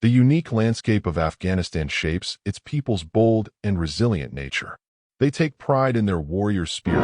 The unique landscape of Afghanistan shapes its people's bold and resilient nature. They take pride in their warrior spirit,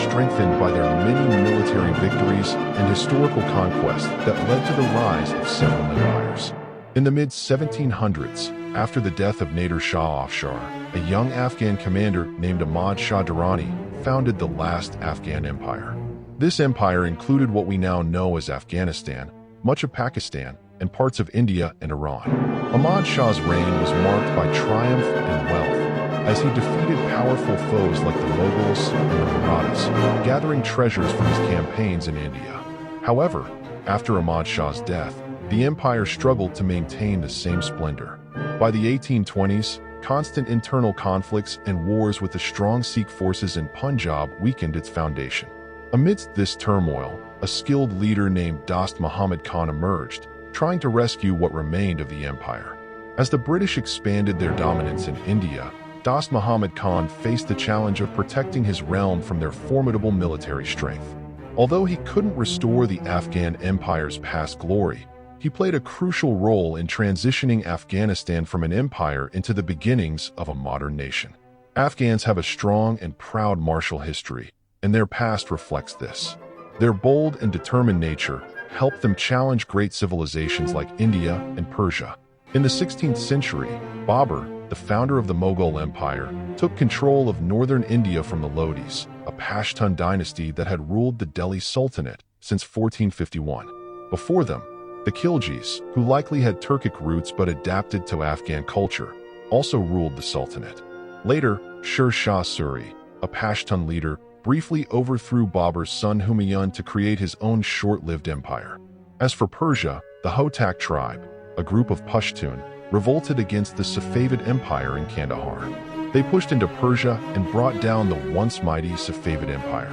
strengthened by their many military victories and historical conquests that led to the rise of several empires. In the mid-1700s, after the death of Nader Shah Afshar, a young Afghan commander named Ahmad Shah Durrani founded the last Afghan empire. This empire included what we now know as Afghanistan, much of Pakistan, and parts of India and Iran. Ahmad Shah's reign was marked by triumph and wealth, as he defeated powerful foes like the Mongols and the Marathas, gathering treasures from his campaigns in India. However, after Ahmad Shah's death, the empire struggled to maintain the same splendor. By the 1820s, constant internal conflicts and wars with the strong Sikh forces in Punjab weakened its foundation. Amidst this turmoil, a skilled leader named Dost Muhammad Khan emerged, trying to rescue what remained of the empire. As the British expanded their dominance in India, Dost Muhammad Khan faced the challenge of protecting his realm from their formidable military strength. Although he couldn't restore the Afghan empire's past glory, he played a crucial role in transitioning Afghanistan from an empire into the beginnings of a modern nation. Afghans have a strong and proud martial history, and their past reflects this. Their bold and determined nature helped them challenge great civilizations like India and Persia. In the 16th century, Babur, the founder of the Mughal Empire, took control of northern India from the Lodis, a Pashtun dynasty that had ruled the Delhi Sultanate since 1451. Before them, the Khiljis, who likely had Turkic roots but adapted to Afghan culture, also ruled the Sultanate. Later, Sher Shah Suri, a Pashtun leader, briefly overthrew Babur's son Humayun to create his own short-lived empire. As for Persia, the Hotak tribe, a group of Pashtun, revolted against the Safavid Empire in Kandahar. They pushed into Persia and brought down the once mighty Safavid Empire.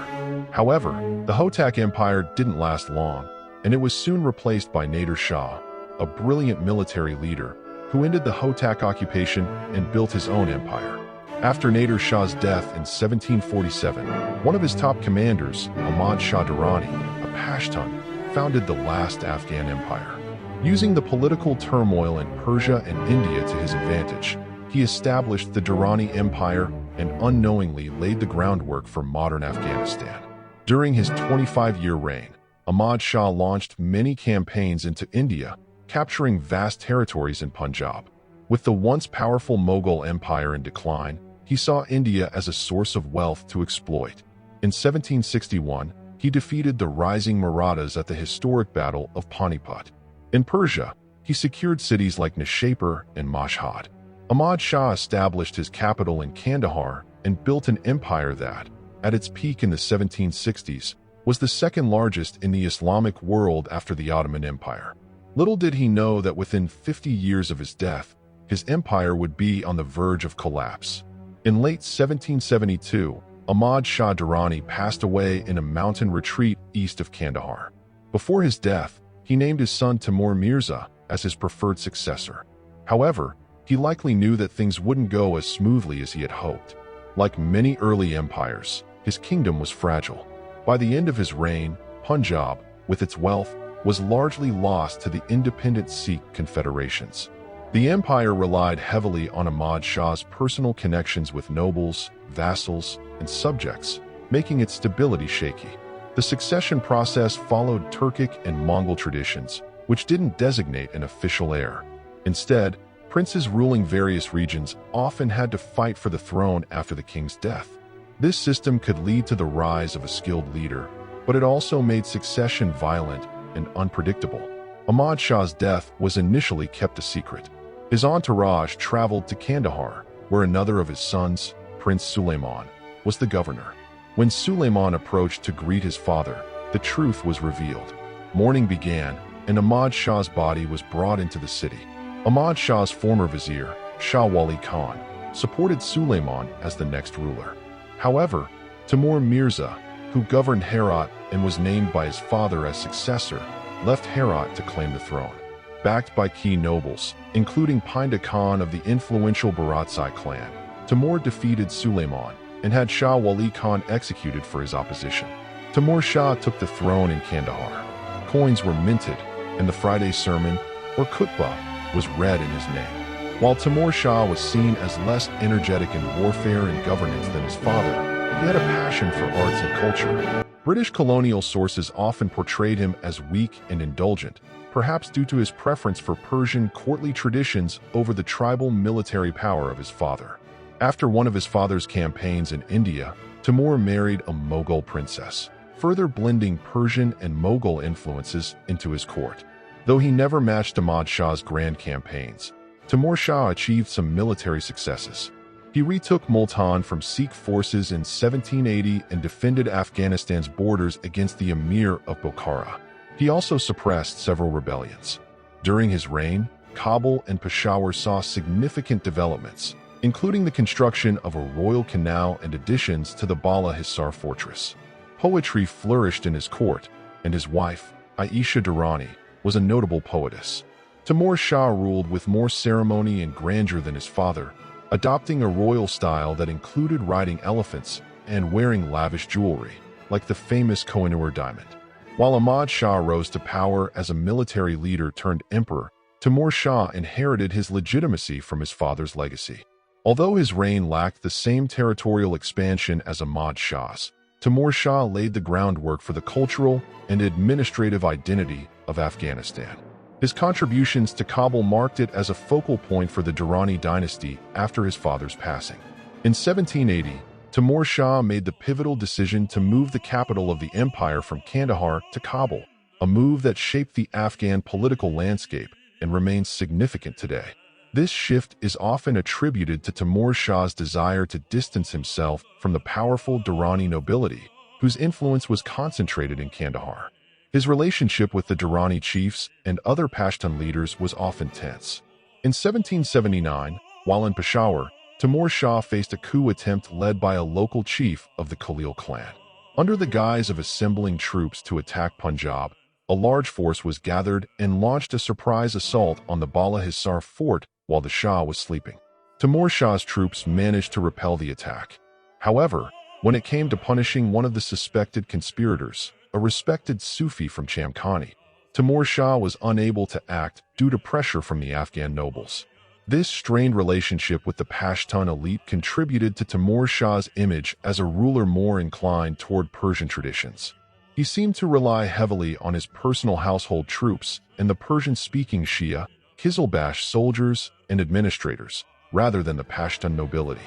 However, the Hotak Empire didn't last long, and it was soon replaced by Nader Shah, a brilliant military leader who ended the Hotak occupation and built his own empire. After Nader Shah's death in 1747, one of his top commanders, Ahmad Shah Durrani, a Pashtun, founded the last Afghan empire. Using the political turmoil in Persia and India to his advantage, he established the Durrani Empire and unknowingly laid the groundwork for modern Afghanistan. During his 25-year reign, Ahmad Shah launched many campaigns into India, capturing vast territories in Punjab. With the once powerful Mughal Empire in decline, he saw India as a source of wealth to exploit. In 1761, he defeated the rising Marathas at the historic Battle of Panipat. In Persia, he secured cities like Nishapur and Mashhad. Ahmad Shah established his capital in Kandahar and built an empire that, at its peak in the 1760s, was the second largest in the Islamic world after the Ottoman Empire. Little did he know that within 50 years of his death, his empire would be on the verge of collapse. In late 1772, Ahmad Shah Durrani passed away in a mountain retreat east of Kandahar. Before his death, he named his son Timur Mirza as his preferred successor. However, he likely knew that things wouldn't go as smoothly as he had hoped. Like many early empires, his kingdom was fragile. By the end of his reign, Punjab, with its wealth, was largely lost to the independent Sikh confederations. The empire relied heavily on Ahmad Shah's personal connections with nobles, vassals, and subjects, making its stability shaky. The succession process followed Turkic and Mongol traditions, which didn't designate an official heir. Instead, princes ruling various regions often had to fight for the throne after the king's death. This system could lead to the rise of a skilled leader, but it also made succession violent and unpredictable. Ahmad Shah's death was initially kept a secret. His entourage traveled to Kandahar, where another of his sons, Prince Suleiman, was the governor. When Suleiman approached to greet his father, the truth was revealed. Mourning began, and Ahmad Shah's body was brought into the city. Ahmad Shah's former vizier, Shah Wali Khan, supported Suleiman as the next ruler. However, Timur Mirza, who governed Herat and was named by his father as successor, left Herat to claim the throne. Backed by key nobles, including Painda Khan of the influential Baratsai clan, Timur defeated Suleiman and had Shah Wali Khan executed for his opposition. Timur Shah took the throne in Kandahar. Coins were minted, and the Friday sermon, or khutbah, was read in his name. While Timur Shah was seen as less energetic in warfare and governance than his father, he had a passion for arts and culture. British colonial sources often portrayed him as weak and indulgent, perhaps due to his preference for Persian courtly traditions over the tribal military power of his father. After one of his father's campaigns in India, Timur married a Mughal princess, further blending Persian and Mughal influences into his court. Though he never matched Ahmad Shah's grand campaigns, Timur Shah achieved some military successes. He retook Multan from Sikh forces in 1780 and defended Afghanistan's borders against the Emir of Bukhara. He also suppressed several rebellions. During his reign, Kabul and Peshawar saw significant developments, including the construction of a royal canal and additions to the Bala Hisar fortress. Poetry flourished in his court, and his wife, Aisha Durrani, was a notable poetess. Timur Shah ruled with more ceremony and grandeur than his father, adopting a royal style that included riding elephants and wearing lavish jewelry, like the famous Kohinoor diamond. While Ahmad Shah rose to power as a military leader turned emperor, Timur Shah inherited his legitimacy from his father's legacy. Although his reign lacked the same territorial expansion as Ahmad Shah's, Timur Shah laid the groundwork for the cultural and administrative identity of Afghanistan. His contributions to Kabul marked it as a focal point for the Durrani dynasty after his father's passing. In 1780, Timur Shah made the pivotal decision to move the capital of the empire from Kandahar to Kabul, a move that shaped the Afghan political landscape and remains significant today. This shift is often attributed to Timur Shah's desire to distance himself from the powerful Durrani nobility, whose influence was concentrated in Kandahar. His relationship with the Durrani chiefs and other Pashtun leaders was often tense. In 1779, while in Peshawar, Timur Shah faced a coup attempt led by a local chief of the Khalil clan. Under the guise of assembling troops to attack Punjab, a large force was gathered and launched a surprise assault on the Bala Hisar fort while the Shah was sleeping. Timur Shah's troops managed to repel the attack. However, when it came to punishing one of the suspected conspirators, a respected Sufi from Chamkhani, Timur Shah was unable to act due to pressure from the Afghan nobles. This strained relationship with the Pashtun elite contributed to Timur Shah's image as a ruler more inclined toward Persian traditions. He seemed to rely heavily on his personal household troops and the Persian-speaking Shia, Qizilbash soldiers, and administrators, rather than the Pashtun nobility.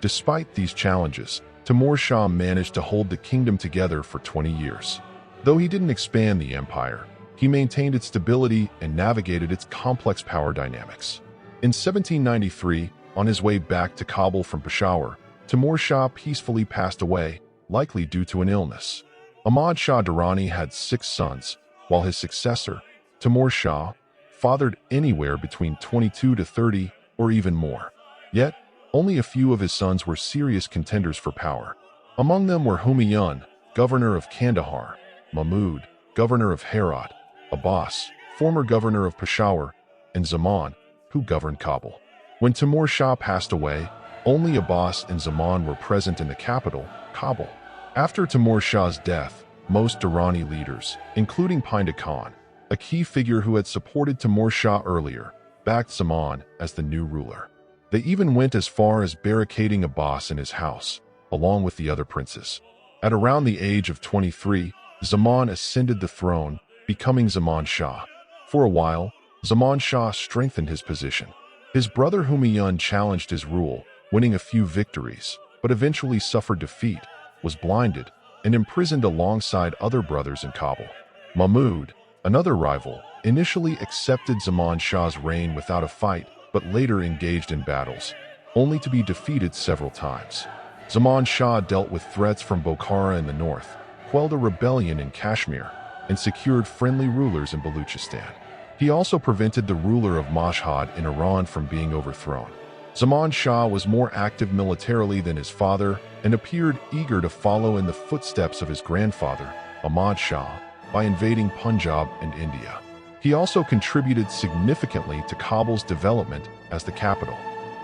Despite these challenges, Timur Shah managed to hold the kingdom together for 20 years. Though he didn't expand the empire, he maintained its stability and navigated its complex power dynamics. In 1793, on his way back to Kabul from Peshawar, Timur Shah peacefully passed away, likely due to an illness. Ahmad Shah Durrani had 6 sons, while his successor, Timur Shah, fathered anywhere between 22 to 30 or even more. Yet, only a few of his sons were serious contenders for power. Among them were Humayun, governor of Kandahar; Mahmud, governor of Herat; Abbas, former governor of Peshawar; and Zaman, who governed Kabul. When Timur Shah passed away, only Abbas and Zaman were present in the capital, Kabul. After Timur Shah's death, most Durrani leaders, including Painda Khan, a key figure who had supported Timur Shah earlier, backed Zaman as the new ruler. They even went as far as barricading Abbas in his house, along with the other princes. At around the age of 23, Zaman ascended the throne, becoming Zaman Shah. For a while, Zaman Shah strengthened his position. His brother Humayun challenged his rule, winning a few victories, but eventually suffered defeat, was blinded, and imprisoned alongside other brothers in Kabul. Mahmud, another rival, initially accepted Zaman Shah's reign without a fight, but later engaged in battles, only to be defeated several times. Zaman Shah dealt with threats from Bokhara in the north, quelled a rebellion in Kashmir, and secured friendly rulers in Baluchistan. He also prevented the ruler of Mashhad in Iran from being overthrown. Zaman Shah was more active militarily than his father and appeared eager to follow in the footsteps of his grandfather, Ahmad Shah, by invading Punjab and India. He also contributed significantly to Kabul's development as the capital.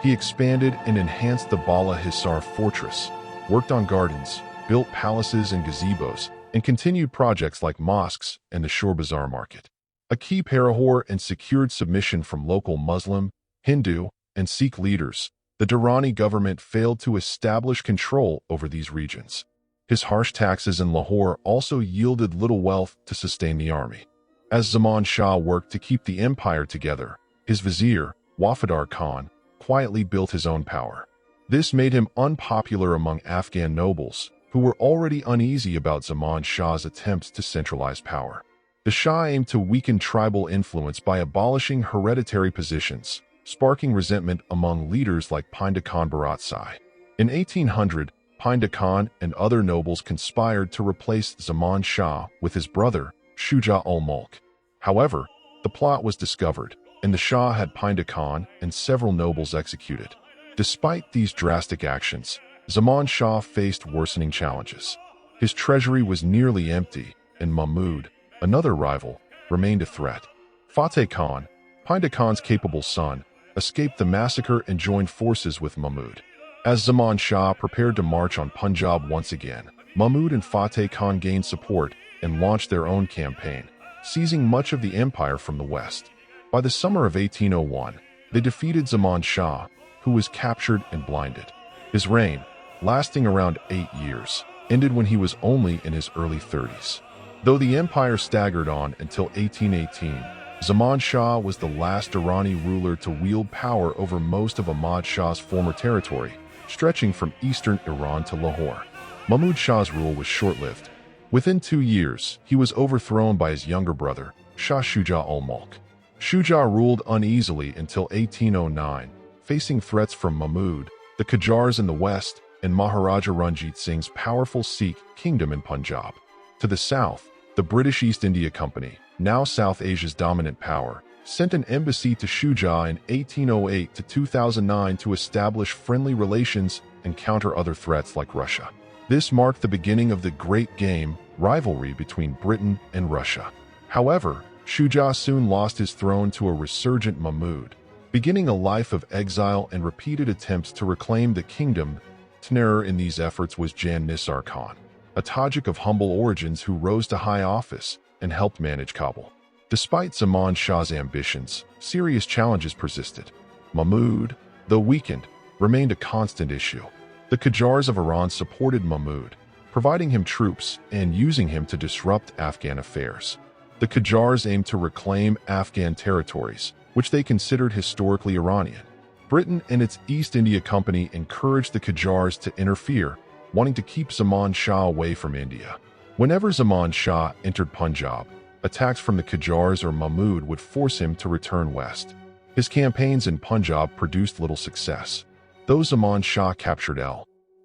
He expanded and enhanced the Bala Hisar fortress, worked on gardens, built palaces and gazebos, and continued projects like mosques and the Shore Bazaar market. a key parahor and secured submission from local Muslim, Hindu, and Sikh leaders. The Durrani government failed to establish control over these regions. His harsh taxes in Lahore also yielded little wealth to sustain the army. As Zaman Shah worked to keep the empire together, his vizier, Wafadar Khan, quietly built his own power. This made him unpopular among Afghan nobles, who were already uneasy about Zaman Shah's attempts to centralize power. The Shah aimed to weaken tribal influence by abolishing hereditary positions, sparking resentment among leaders like Painda Khan Baratsai. In 1800, Painda Khan and other nobles conspired to replace Zaman Shah with his brother, Shuja-ul-Mulk. However, the plot was discovered, and the Shah had Painda Khan and several nobles executed. Despite these drastic actions, Zaman Shah faced worsening challenges. His treasury was nearly empty, and Mahmud, another rival, remained a threat. Fateh Khan, Painda Khan's capable son, escaped the massacre and joined forces with Mahmud. As Zaman Shah prepared to march on Punjab once again, Mahmud and Fateh Khan gained support and launched their own campaign, seizing much of the empire from the west. By the summer of 1801, they defeated Zaman Shah, who was captured and blinded. His reign, lasting around 8 years, ended when he was only in his early 30s. Though the empire staggered on until 1818, Zaman Shah was the last Durrani ruler to wield power over most of Ahmad Shah's former territory, stretching from eastern Iran to Lahore. Mahmud Shah's rule was short-lived. Within 2 years, he was overthrown by his younger brother, Shah Shuja-ul-Mulk. Shuja ruled uneasily until 1809, facing threats from Mahmud, the Qajars in the west, and Maharaja Ranjit Singh's powerful Sikh kingdom in Punjab. To the south, the British East India Company, now South Asia's dominant power, sent an embassy to Shuja in 1808 to 2009 to establish friendly relations and counter other threats like Russia. This marked the beginning of the Great Game rivalry between Britain and Russia. However, Shuja soon lost his throne to a resurgent Mahmud, beginning a life of exile and repeated attempts to reclaim the kingdom. Partner in these efforts was Jan Nisar Khan, a Tajik of humble origins who rose to high office and helped manage Kabul. Despite Zaman Shah's ambitions, serious challenges persisted. Mahmud, though weakened, remained a constant issue. The Qajars of Iran supported Mahmud, providing him troops and using him to disrupt Afghan affairs. The Qajars aimed to reclaim Afghan territories, which they considered historically Iranian. Britain and its East India Company encouraged the Qajars to interfere, wanting to keep Zaman Shah away from India. Whenever Zaman Shah entered Punjab, attacks from the Qajars or Mahmud would force him to return west. His campaigns in Punjab produced little success. Though Zaman Shah captured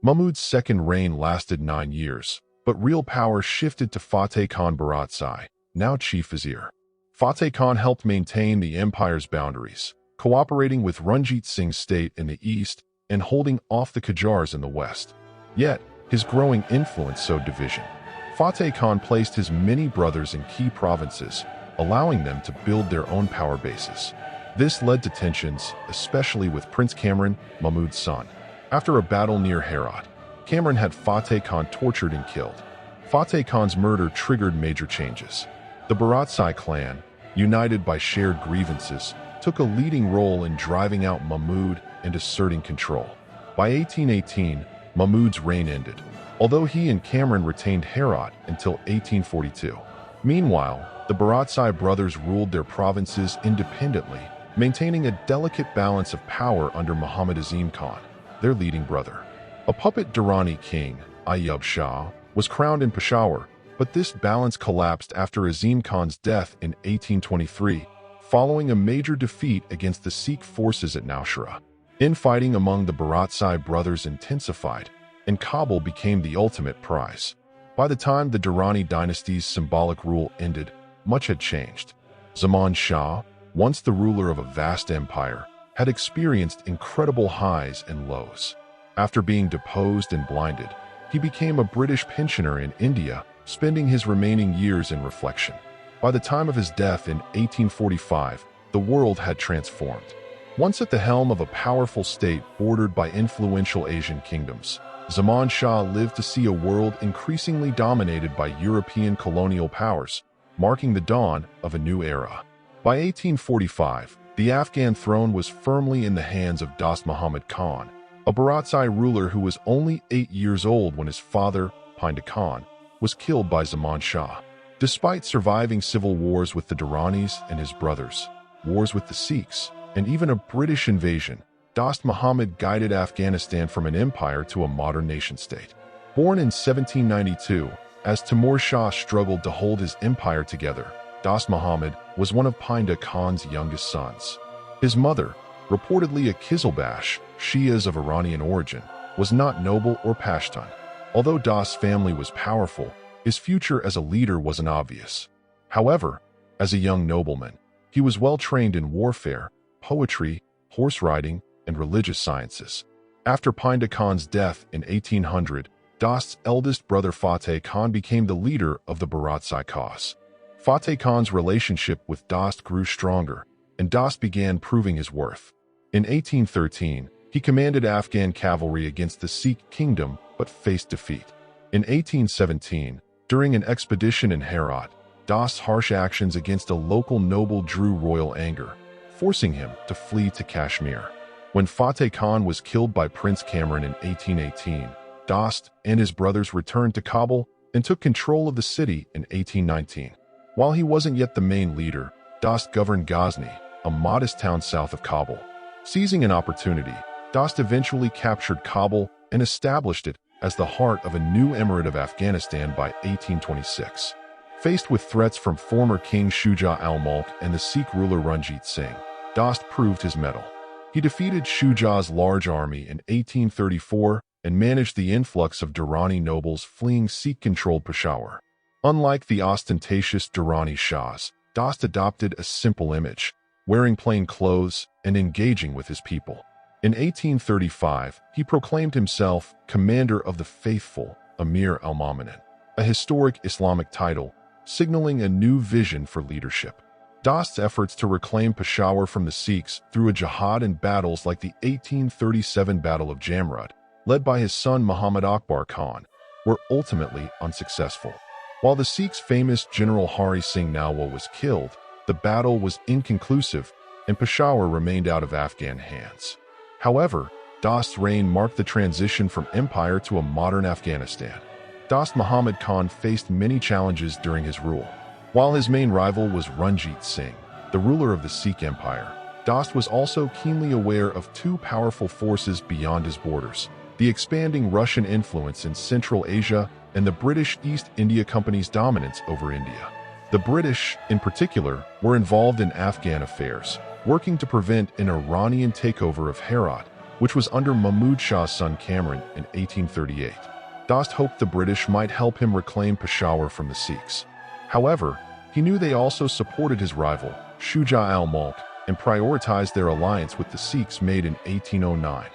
Mahmud's second reign lasted 9 years, but real power shifted to Fateh Khan Baratsai, now chief vizier. Fateh Khan helped maintain the empire's boundaries, cooperating with Ranjit Singh's state in the east and holding off the Qajars in the west. Yet, his growing influence sowed division. Fateh Khan placed his many brothers in key provinces, allowing them to build their own power bases. This led to tensions, especially with Prince Kamran, Mahmud's son. After a battle near Herat, Kamran had Fateh Khan tortured and killed. Fateh Khan's murder triggered major changes. The Baratsai clan, united by shared grievances, took a leading role in driving out Mahmud and asserting control. By 1818, Mahmud's reign ended, although he and Kamran retained Herat until 1842. Meanwhile, the Baratsai brothers ruled their provinces independently, maintaining a delicate balance of power under Muhammad Azim Khan, their leading brother. A puppet Durrani king, Ayub Shah, was crowned in Peshawar, but this balance collapsed after Azim Khan's death in 1823, following a major defeat against the Sikh forces at Nowshera. Infighting among the Baratsai brothers intensified, and Kabul became the ultimate prize. By the time the Durrani dynasty's symbolic rule ended, much had changed. Zaman Shah, once the ruler of a vast empire, had experienced incredible highs and lows. After being deposed and blinded, he became a British pensioner in India, spending his remaining years in reflection. By the time of his death in 1845, the world had transformed. Once at the helm of a powerful state bordered by influential Asian kingdoms, Zaman Shah lived to see a world increasingly dominated by European colonial powers, marking the dawn of a new era. By 1845, the Afghan throne was firmly in the hands of Dost Muhammad Khan, a Baratsai ruler who was only 8 years old when his father, Painda Khan, was killed by Ahmad Shah. Despite surviving civil wars with the Durranis and his brothers, wars with the Sikhs, and even a British invasion, Dost Muhammad guided Afghanistan from an empire to a modern nation-state. Born in 1792, as Timur Shah struggled to hold his empire together, Dost Muhammad was one of Painda Khan's youngest sons. His mother, reportedly a Qizilbash, Shias of Iranian origin, was not noble or Pashtun. Although Dost's family was powerful, his future as a leader wasn't obvious. However, as a young nobleman, he was well trained in warfare, poetry, horse riding, and religious sciences. After Painda Khan's death in 1800, Dost's eldest brother Fateh Khan became the leader of the Baratsai cause. Fateh Khan's relationship with Dost grew stronger, and Dost began proving his worth. In 1813, he commanded Afghan cavalry against the Sikh kingdom but faced defeat. In 1817, during an expedition in Herat, Dost's harsh actions against a local noble drew royal anger, forcing him to flee to Kashmir. When Fateh Khan was killed by Prince Kamran in 1818, Dost and his brothers returned to Kabul and took control of the city in 1819. While he wasn't yet the main leader, Dost governed Ghazni, a modest town south of Kabul. Seizing an opportunity, Dost eventually captured Kabul and established it as the heart of a new emirate of Afghanistan by 1826. Faced with threats from former King Shuja al-Mulk and the Sikh ruler Ranjit Singh, Dost proved his mettle. He defeated Shuja's large army in 1834 and managed the influx of Durrani nobles fleeing Sikh-controlled Peshawar. Unlike the ostentatious Durrani Shahs, Dost adopted a simple image, wearing plain clothes and engaging with his people. In 1835, he proclaimed himself Commander of the Faithful, Amir al-Mu'minin, a historic Islamic title, signaling a new vision for leadership. Dost's efforts to reclaim Peshawar from the Sikhs through a jihad and battles like the 1837 Battle of Jamrud, led by his son Muhammad Akbar Khan, were ultimately unsuccessful. While the Sikhs' famous General Hari Singh Nalwa was killed, the battle was inconclusive and Peshawar remained out of Afghan hands. However, Dost's reign marked the transition from empire to a modern Afghanistan. Dost Muhammad Khan faced many challenges during his rule. While his main rival was Ranjit Singh, the ruler of the Sikh Empire, Dost was also keenly aware of two powerful forces beyond his borders: the expanding Russian influence in Central Asia and the British East India Company's dominance over India. The British, in particular, were involved in Afghan affairs, working to prevent an Iranian takeover of Herat, which was under Mahmud Shah's son Kamran in 1838. Dost hoped the British might help him reclaim Peshawar from the Sikhs. However, he knew they also supported his rival, Shuja al-Mulk, and prioritized their alliance with the Sikhs made in 1809.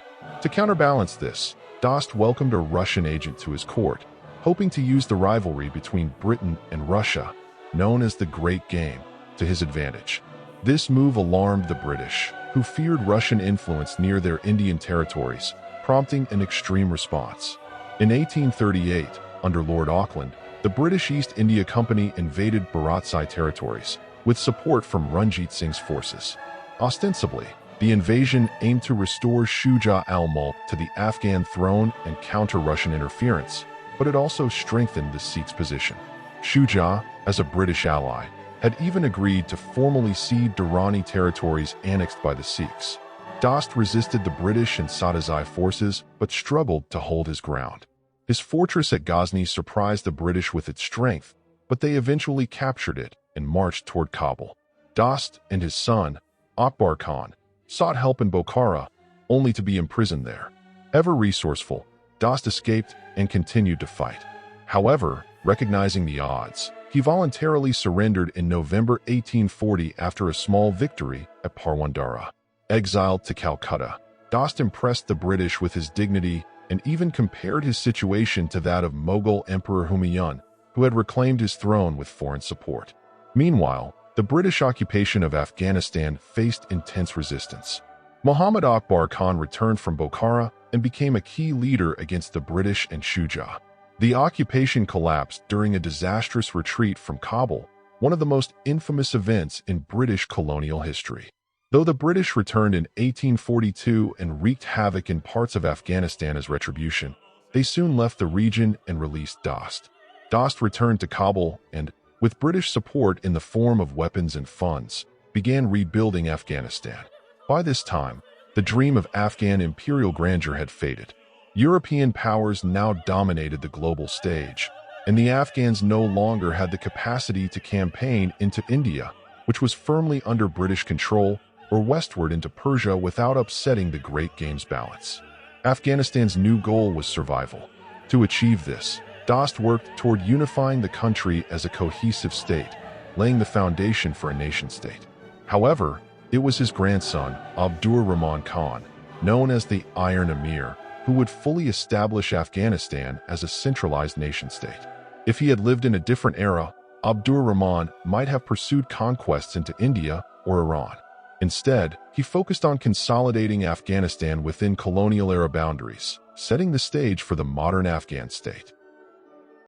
To counterbalance this, Dost welcomed a Russian agent to his court, hoping to use the rivalry between Britain and Russia, known as the Great Game, to his advantage. This move alarmed the British, who feared Russian influence near their Indian territories, prompting an extreme response. In 1838, under Lord Auckland, the British East India Company invaded Baratsai territories, with support from Ranjit Singh's forces. Ostensibly, the invasion aimed to restore Shuja al-Mulk to the Afghan throne and counter Russian interference, but it also strengthened the Sikhs' position. Shuja, as a British ally, had even agreed to formally cede Durrani territories annexed by the Sikhs. Dost resisted the British and Sadazai forces, but struggled to hold his ground. His fortress at Ghazni surprised the British with its strength, but they eventually captured it and marched toward Kabul. Dost and his son, Akbar Khan, sought help in Bokhara, only to be imprisoned there. Ever resourceful, Dost escaped and continued to fight. However, recognizing the odds, he voluntarily surrendered in November 1840 after a small victory at Parwandara. Exiled to Calcutta, Dost impressed the British with his dignity and even compared his situation to that of Mughal Emperor Humayun, who had reclaimed his throne with foreign support. Meanwhile, the British occupation of Afghanistan faced intense resistance. Muhammad Akbar Khan returned from Bokhara and became a key leader against the British and Shuja. The occupation collapsed during a disastrous retreat from Kabul, one of the most infamous events in British colonial history. Though the British returned in 1842 and wreaked havoc in parts of Afghanistan as retribution, they soon left the region and released Dost. Dost returned to Kabul and, with British support in the form of weapons and funds, began rebuilding Afghanistan. By this time, the dream of Afghan imperial grandeur had faded. European powers now dominated the global stage, and the Afghans no longer had the capacity to campaign into India, which was firmly under British control, or westward into Persia without upsetting the Great Games balance. Afghanistan's new goal was survival. To achieve this, Dost worked toward unifying the country as a cohesive state, laying the foundation for a nation-state. However, it was his grandson, Abdur Rahman Khan, known as the Iron Emir, who would fully establish Afghanistan as a centralized nation-state. If he had lived in a different era, Abdur Rahman might have pursued conquests into India or Iran. Instead, he focused on consolidating Afghanistan within colonial-era boundaries, setting the stage for the modern Afghan state.